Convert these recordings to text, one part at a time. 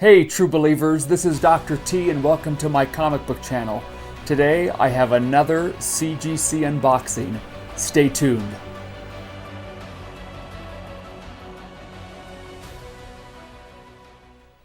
Hey true believers, this is Dr. T and welcome to my comic book channel. Today I have another CGC unboxing. Stay tuned.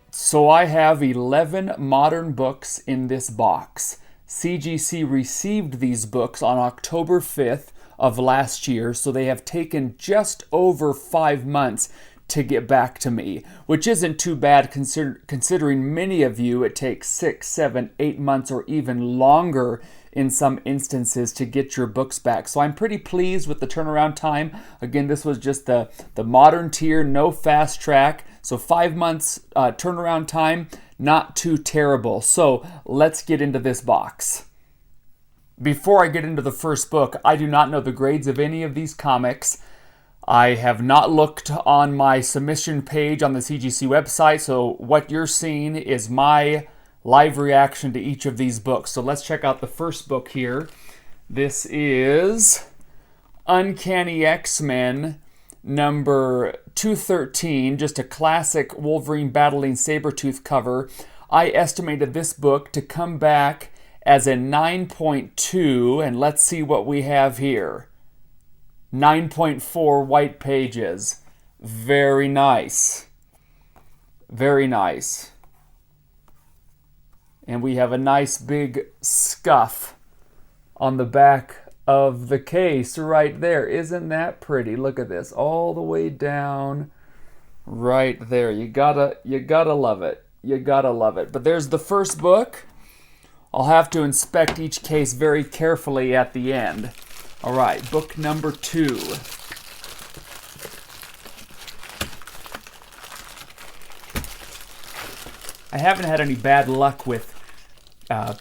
So I have 11 modern books in this box. CGC received these books on October 5th of last year, so they have taken just over 5 months to get back to me, which isn't too bad considering many of you it takes 6, 7, 8 months or even longer in some instances to get your books back. So I'm pretty pleased with the turnaround time. Again, this was just the modern tier, no fast track. So 5 months turnaround time, not too terrible. So let's get into this box. Before I get into the first book, I do not know the grades of any of these comics. I have not looked on my submission page on the CGC website, so what you're seeing is my live reaction to each of these books. So let's check out the first book here. This is Uncanny X-Men number 213, just a classic Wolverine battling Sabretooth cover. I estimated this book to come back as a 9.2, and let's see what we have here. 9.4 white pages. Very nice. Very nice. And we have a nice big scuff on the back of the case right there. Isn't that pretty? Look at this. All the way down right there. You gotta love it. You gotta love it. But there's the first book. I'll have to inspect each case very carefully at the end. All right, book number 2. I haven't had any bad luck with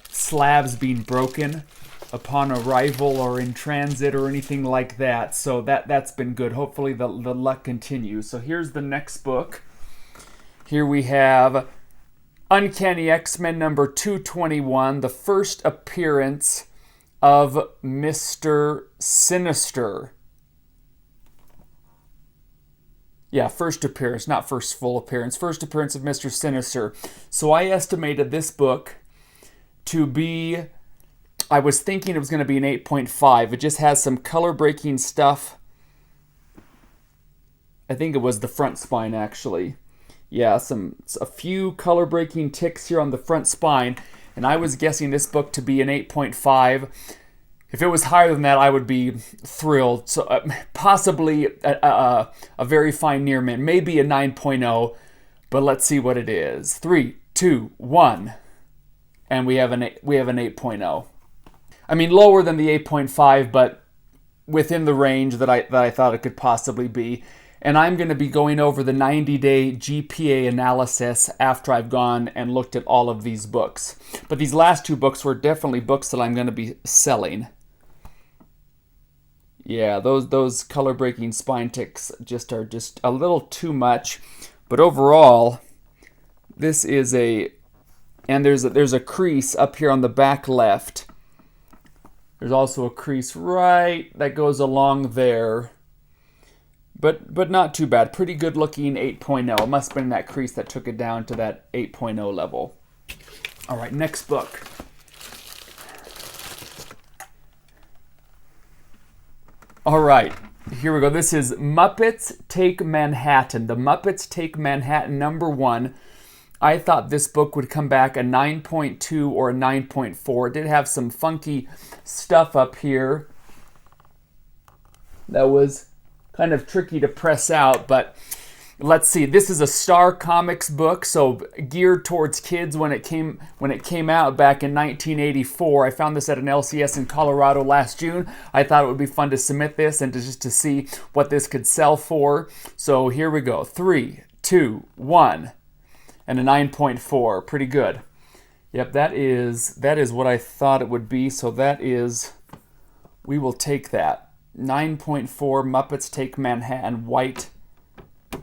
slabs being broken upon arrival or in transit or anything like that, so that's been good. Hopefully the luck continues. So here's the next book. Here we have Uncanny X-Men number 221, the first appearance of Mr. Sinister. Yeah, first appearance, not first full appearance. First appearance of Mr. Sinister. So I estimated this book to be, I was thinking it was going to be an 8.5. It just has some color breaking stuff. I think it was the front spine actually. Yeah, a few color breaking ticks here on the front spine. And I was guessing this book to be an 8.5. If it was higher than that, I would be thrilled. So possibly a very fine near mint, maybe a 9.0, but let's see what it is. 3, 2, 1, and we have an 8.0. I mean, lower than the 8.5, but within the range that I thought it could possibly be. And I'm going to be going over the 90-day GPA analysis after I've gone and looked at all of these books. But these last 2 books were definitely books that I'm going to be selling. Yeah, those color-breaking spine ticks are just a little too much. But overall, this is and there's a crease up here on the back left. There's also a crease right that goes along there. But not too bad. Pretty good looking 8.0. It must have been that crease that took it down to that 8.0 level. All right, next book. All right, here we go. This is Muppets Take Manhattan. The Muppets Take Manhattan number 1. I thought this book would come back a 9.2 or a 9.4. It did have some funky stuff up here that was kind of tricky to press out, but let's see. This is a Star Comics book, so geared towards kids when it came out back in 1984. I found this at an LCS in Colorado last June. I thought it would be fun to submit this and to see what this could sell for. So here we go. 3, 2, 1, and a 9.4. Pretty good. Yep, that is what I thought it would be. So we will take that. 9.4 Muppets Take Manhattan white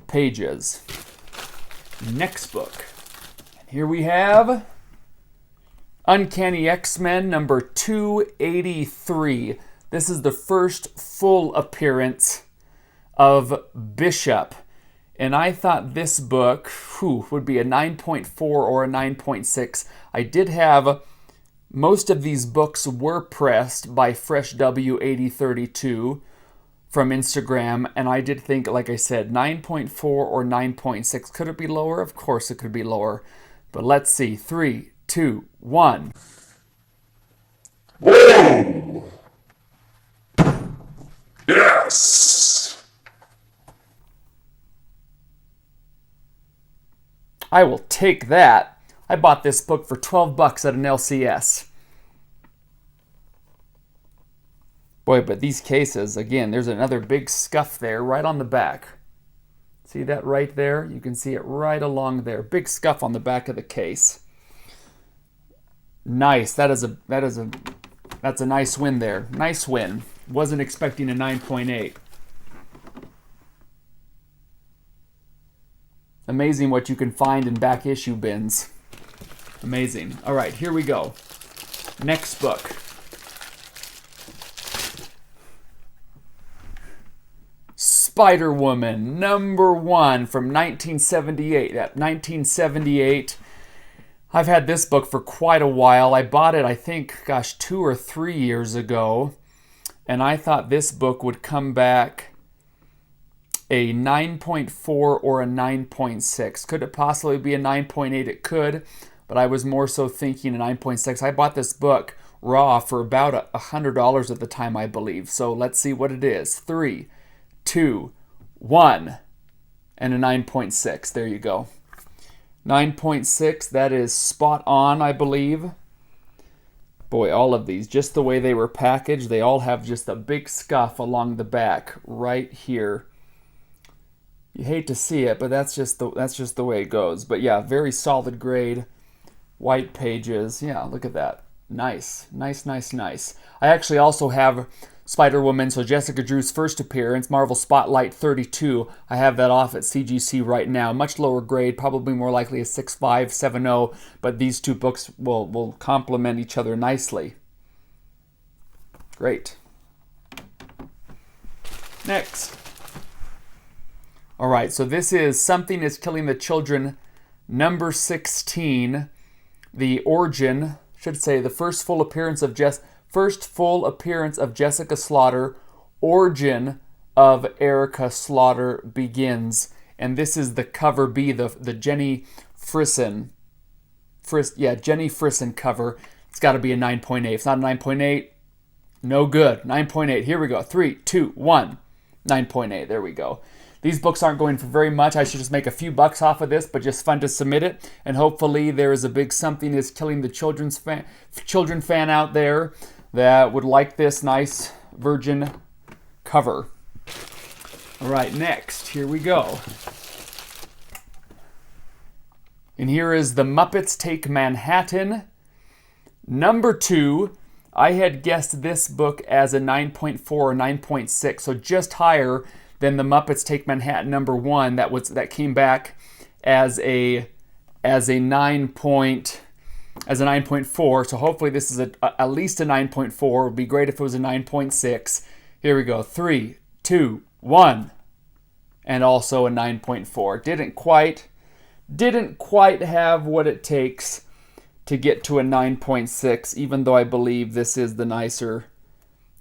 pages. Next book. Here we have Uncanny X-Men number 283. This is the first full appearance of Bishop And I thought this book would be a 9.4 or a 9.6. I did have most of these books were pressed by Fresh W8032 from Instagram, and I did think, like I said, 9.4 or 9.6. Could it be lower? Of course it could be lower. But let's see. 3, 2, 1. Whoa! Yes! I will take that. I bought this book for $12 at an LCS. Boy, but these cases, again, there's another big scuff there right on the back. See that right there? You can see it right along there. Big scuff on the back of the case. Nice. That's a nice win there. Nice win. Wasn't expecting a 9.8. Amazing what you can find in back issue bins. Amazing. All right, here we go. Next book. Spider-Woman, #1 from 1978. At 1978, I've had this book for quite a while. I bought it, I think, 2 or 3 years ago. And I thought this book would come back a 9.4 or a 9.6. Could it possibly be a 9.8? It could, but I was more so thinking a 9.6. I bought this book raw for about $100 at the time, I believe. So let's see what it is. 3, 2, 1, and a 9.6. There you go. 9.6, that is spot on, I believe. Boy, all of these, just the way they were packaged, they all have just a big scuff along the back right here. You hate to see it, but that's just the way it goes. But yeah, very solid grade, white pages. Yeah, look at that. Nice, nice, nice, nice. I actually also have Spider-Woman, so Jessica Drew's first appearance, Marvel Spotlight 32. I have that off at CGC right now. Much lower grade, probably more likely a 6.5, 7.0, but these two books will complement each other nicely. Great. Next. All right, so this is Something is Killing the Children, #16. The origin, should say the first full appearance of Jessica Slaughter, origin of Erica Slaughter begins. And this is the cover B, the Jenny Frison. Jenny Frison cover. It's got to be a 9.8. If it's not a 9.8, no good. 9.8. Here we go. 3, 2, 1. 9.8. There we go. These books aren't going for very much. I should just make a few bucks off of this, but just fun to submit it. And hopefully there is a big Something is Killing the Children fan out there that would like this nice virgin cover. All right, next, here we go. And here is The Muppets Take Manhattan, #2. I had guessed this book as a 9.4 or 9.6, so just higher than The Muppets Take Manhattan #1 that came back as a 9.4. So hopefully this is at least a 9.4. It would be great if it was a 9.6. Here we go. 3, 2, 1. And also a 9.4. Didn't quite have what it takes to get to a 9.6, even though I believe this is the nicer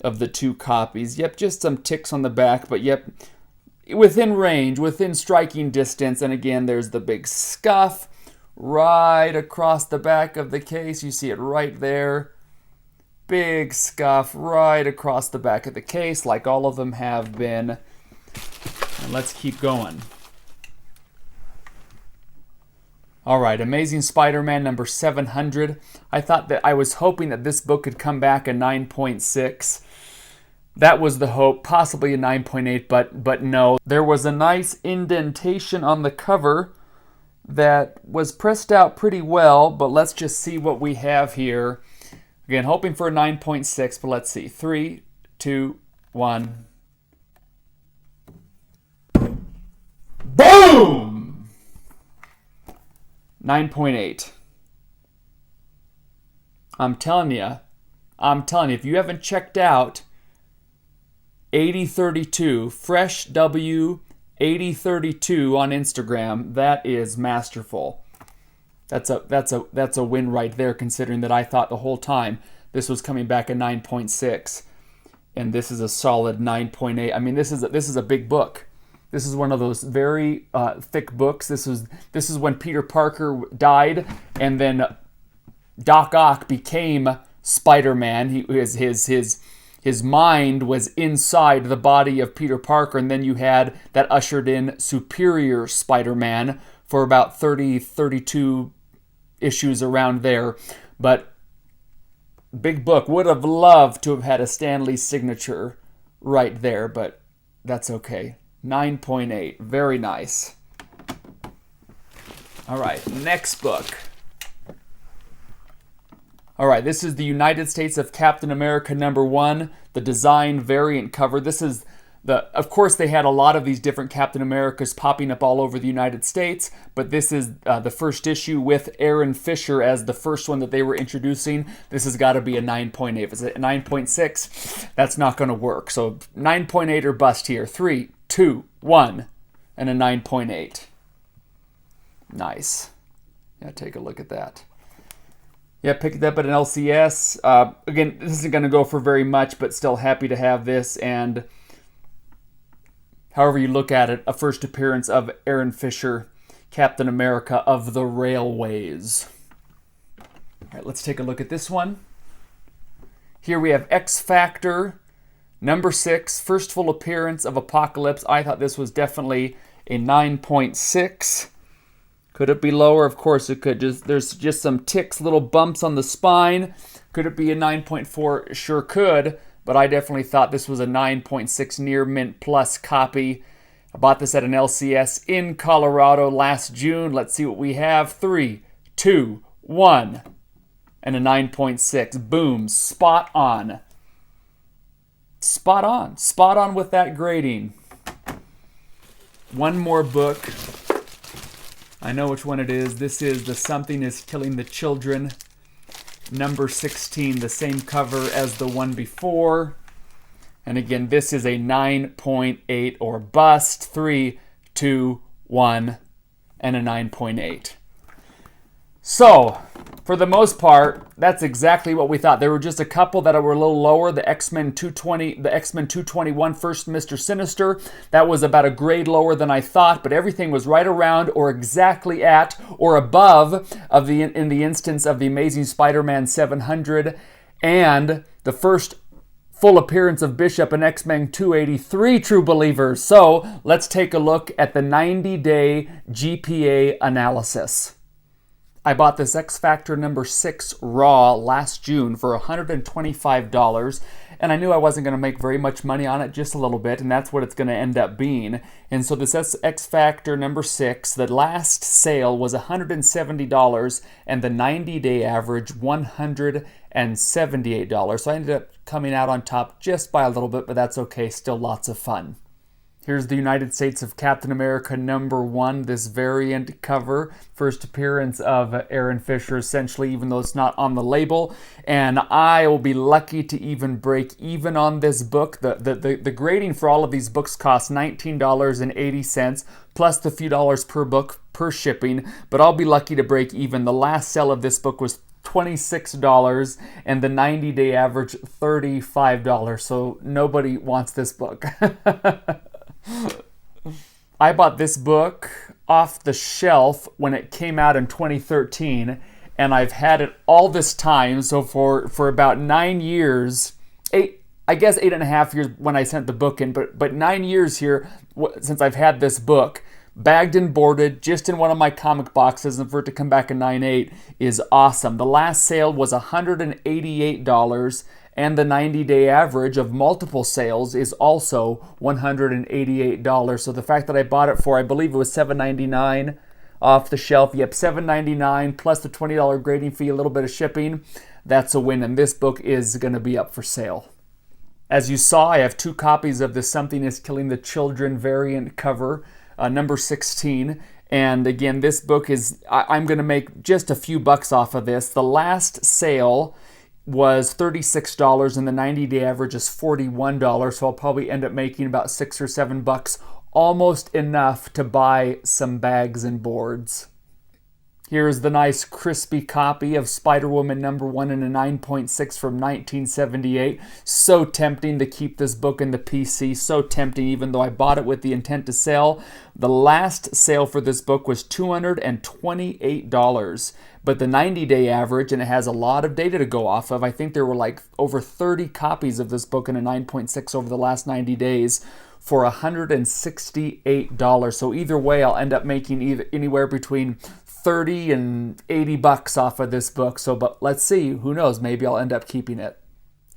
of the two copies. Yep, just some ticks on the back, but yep, within range, within striking distance. And again, there's the big scuff right across the back of the case. You see it right there. Big scuff right across the back of the case, like all of them have been. And let's keep going. All right, Amazing Spider-Man #700. I was hoping that this book could come back a 9.6. That was the hope, possibly a 9.8, but no. There was a nice indentation on the cover that was pressed out pretty well, but let's just see what we have here. Again, hoping for a 9.6, but let's see. 3, 2, 1. Boom! 9.8. I'm telling you, if you haven't checked out 8032, Fresh W 8032 on Instagram. That is masterful. That's a win right there, considering that I thought the whole time this was coming back a 9.6, and this is a solid 9.8. I mean, this is a big book. This is one of those very thick books. This is when Peter Parker died, and then Doc Ock became Spider-Man. His mind was inside the body of Peter Parker, and then you had that ushered in Superior Spider-Man for about 32 issues around there. But big book. Would have loved to have had a Stan Lee signature right there, but that's okay. 9.8. Very nice. All right, next book. All right, this is the United States of Captain America #1, the design variant cover. This is of course, they had a lot of these different Captain Americas popping up all over the United States, but this is the first issue with Aaron Fisher as the first one that they were introducing. This has got to be a 9.8. If it's a 9.6, that's not going to work. So 9.8 or bust here. 3, 2, 1, and a 9.8. Nice. Yeah, take a look at that. Yeah, picked it up at an LCS. Again, this isn't going to go for very much, but still happy to have this. And however you look at it, a first appearance of Aaron Fisher, Captain America of the Railways. All right, let's take a look at this one. Here we have X Factor #6, first full appearance of Apocalypse. I thought this was definitely a 9.6. Could it be lower? Of course it could. There's just some ticks, little bumps on the spine. Could it be a 9.4? Sure could, but I definitely thought this was a 9.6 near mint plus copy. I bought this at an LCS in Colorado last June. Let's see what we have. 3, 2, 1, and a 9.6. Boom, spot on. Spot on. Spot on with that grading. One more book. I know which one it is. This is the Something is Killing the Children, #16, the same cover as the one before. And again, this is a 9.8 or bust. 3, 2, 1, and a 9.8. So, for the most part, that's exactly what we thought. There were just a couple that were a little lower. The X-Men 221 First Mr. Sinister, that was about a grade lower than I thought, but everything was right around or exactly at or above in the instance of the Amazing Spider-Man 700 and the first full appearance of Bishop in X-Men 283, True Believers. So, let's take a look at the 90-day GPA analysis. I bought this X Factor #6 Raw last June for $125, and I knew I wasn't going to make very much money on it, just a little bit, and that's what it's going to end up being. And so this X Factor #6, the last sale was $170, and the 90-day average $178. So I ended up coming out on top just by a little bit, but that's okay, still lots of fun. Here's the United States of Captain America #1, this variant cover. First appearance of Aaron Fisher, essentially, even though it's not on the label. And I will be lucky to even break even on this book. The grading for all of these books costs $19.80, plus the few dollars per book per shipping. But I'll be lucky to break even. The last sale of this book was $26, and the 90-day average $35. So nobody wants this book. I bought this book off the shelf when it came out in 2013, and I've had it all this time. So for about 9 years, I guess 8.5 years when I sent the book in, but 9 years here since I've had this book, bagged and boarded, just in one of my comic boxes, and for it to come back in 9.8 is awesome. The last sale was $188, and the 90-day average of multiple sales is also $188. So the fact that I bought it for, I believe it was $7.99 off the shelf. Yep, $7.99 plus the $20 grading fee, a little bit of shipping. That's a win, and this book is going to be up for sale. As you saw, I have 2 copies of the Something is Killing the Children variant cover, #16. And again, this book is, I'm going to make just a few bucks off of this. The last sale was $36, and the 90-day average is $41, so I'll probably end up making about $6 or $7 almost enough to buy some bags and boards. Here's the nice crispy copy of Spider-Woman #1 in a 9.6 from 1978. So tempting to keep this book in the PC. So tempting, even though I bought it with the intent to sell. The last sale for this book was $228. But the 90-day average, and it has a lot of data to go off of, I think there were like over 30 copies of this book in a 9.6 over the last 90 days for $168. So either way, I'll end up making anywhere between $30 and $80 off of this book. But let's see, who knows, maybe I'll end up keeping it.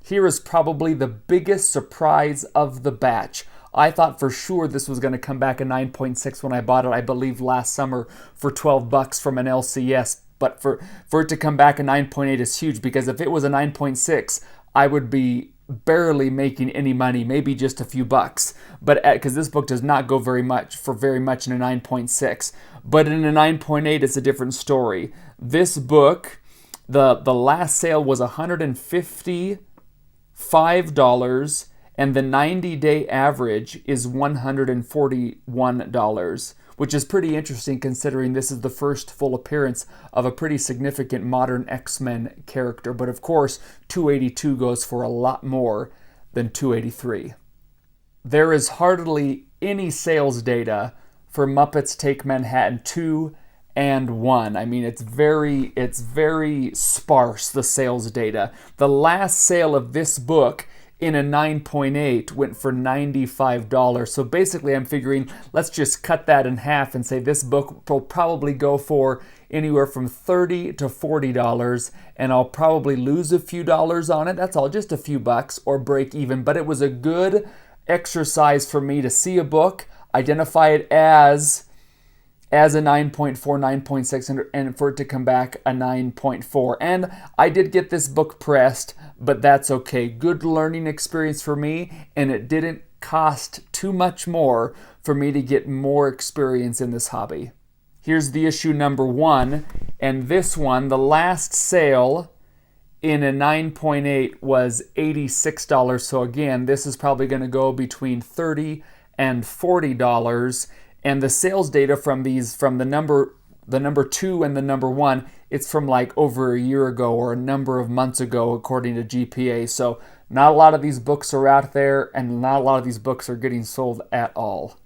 Here is probably the biggest surprise of the batch. I thought for sure this was going to come back a 9.6 when I bought it, I believe last summer, for $12 from an LCS. But for it to come back a 9.8 is huge, because if it was a 9.6, I would be barely making any money, maybe just a few bucks. But because this book does not go very much in a 9.6. But in a 9.8, it's a different story. This book, the last sale was $155, and the 90-day average is $141, which is pretty interesting considering this is the first full appearance of a pretty significant modern X-Men character. But of course, 282 goes for a lot more than 283. There is hardly any sales data for Muppets Take Manhattan 2 and 1. I mean, it's very sparse, the sales data. The last sale of this book in a 9.8 went for $95. So basically I'm figuring, let's just cut that in half and say this book will probably go for anywhere from $30 to $40, and I'll probably lose a few dollars on it. That's all, just a few bucks, or break even. But it was a good exercise for me to see a book, identify it as a 9.4, 9.6, and for it to come back a 9.4. And I did get this book pressed, but that's okay. Good learning experience for me, and it didn't cost too much more for me to get more experience in this hobby. Here's the issue #1, and this one, the last sale in a 9.8 was $86. So again, this is probably going to go between $30 and $40. And the sales data from the number 2 and the #1, it's from like over a year ago or a number of months ago, according to GPA. So not a lot of these books are out there, and not a lot of these books are getting sold at all.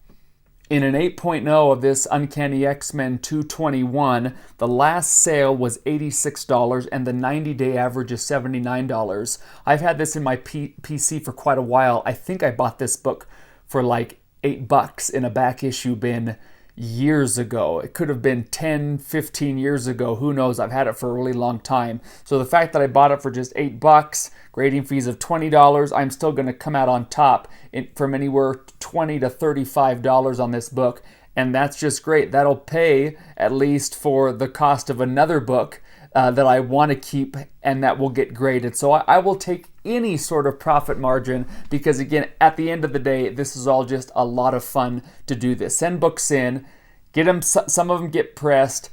In an 8.0 of this Uncanny X-Men 221, the last sale was $86, and the 90-day average is $79. I've had this in my PC for quite a while. I think I bought this book for like $8 in a back issue bin years ago. It could have been 10, 15 years ago. Who knows? I've had it for a really long time. So the fact that I bought it for just $8, grading fees of $20, I'm still going to come out on top from anywhere $20 to $35 on this book. And that's just great. That'll pay at least for the cost of another book that I want to keep, and that will get graded. So I will take any sort of profit margin, because again, at the end of the day, this is all just a lot of fun to do this. Send books in, get them, some of them get pressed,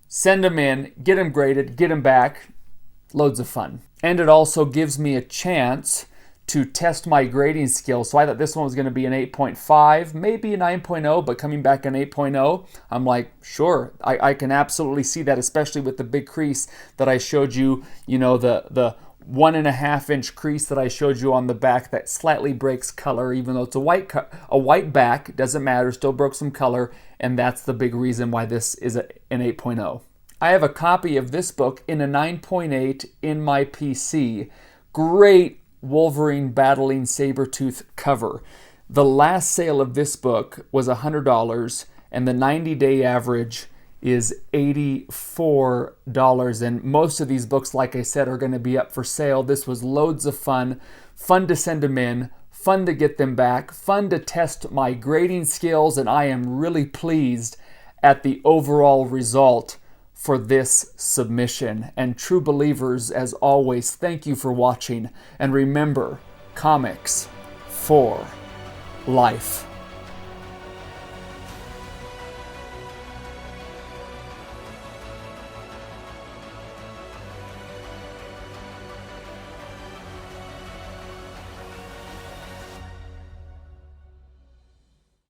send them in, get them graded, get them back. Loads of fun. And it also gives me a chance to test my grading skills. So I thought this one was going to be an 8.5, maybe a 9.0, but coming back an 8.0, I'm like, sure, I can absolutely see that, especially with the big crease that I showed you, the 1.5 inch crease that I showed you on the back that slightly breaks color, even though it's a white back, doesn't matter, still broke some color, and that's the big reason why this is an 8.0. I have a copy of this book in a 9.8 in my PC. Great Wolverine battling Sabretooth cover. The last sale of this book was $100, and the 90-day average is $84. And most of these books, like I said, are going to be up for sale. This was loads of fun. Fun to send them in, fun to get them back, fun to test my grading skills, and I am really pleased at the overall result for this submission. And true believers, as always, thank you for watching. And remember, comics for life.